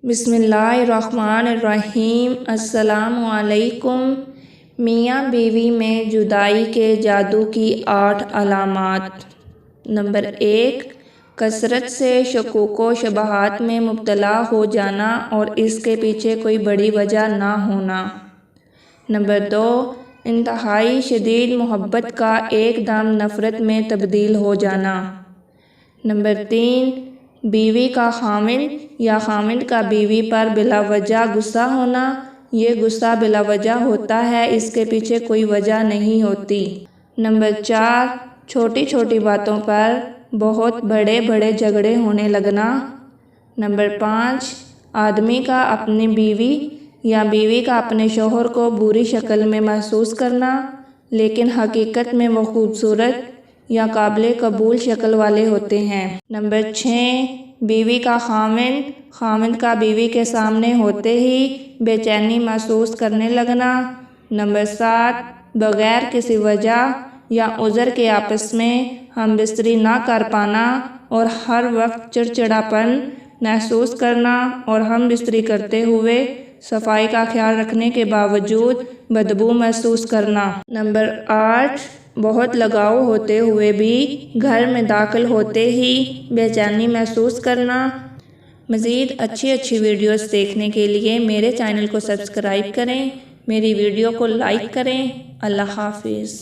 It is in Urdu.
بسم اللہ الرحمن الرحیم۔ السلام علیکم۔ میاں بیوی میں جدائی کے جادو کی 8 علامات۔ نمبر 1، کثرت سے شکوک و شبہات میں مبتلا ہو جانا اور اس کے پیچھے کوئی بڑی وجہ نہ ہونا۔ نمبر 2، انتہائی شدید محبت کا ایک دم نفرت میں تبدیل ہو جانا۔ نمبر 3، بیوی کا خامند یا خامند کا بیوی پر بلا وجہ غصہ ہونا۔ یہ غصہ بلا وجہ ہوتا ہے، اس کے پیچھے کوئی وجہ نہیں ہوتی۔ نمبر 4، چھوٹی چھوٹی باتوں پر بہت بڑے بڑے جھگڑے ہونے لگنا۔ نمبر 5، آدمی کا اپنی بیوی یا بیوی کا اپنے شوہر کو بری شکل میں محسوس کرنا، لیکن حقیقت میں وہ خوبصورت یا قابل قبول شکل والے ہوتے ہیں۔ نمبر 6، بیوی کا خامند کا بیوی کے سامنے ہوتے ہی بے چینی محسوس کرنے لگنا۔ نمبر 7، بغیر کسی وجہ یا عذر کے آپس میں ہم بستری نہ کر پانا اور ہر وقت چڑچڑاپن محسوس کرنا اور ہم بستری کرتے ہوئے صفائی کا خیال رکھنے کے باوجود بدبو محسوس کرنا۔ نمبر 8، بہت لگاؤ ہوتے ہوئے بھی گھر میں داخل ہوتے ہی بے چینی محسوس کرنا۔ مزید اچھی ویڈیوز دیکھنے کے لیے میرے چینل کو سبسکرائب کریں، میری ویڈیو کو لائک کریں۔ اللہ حافظ۔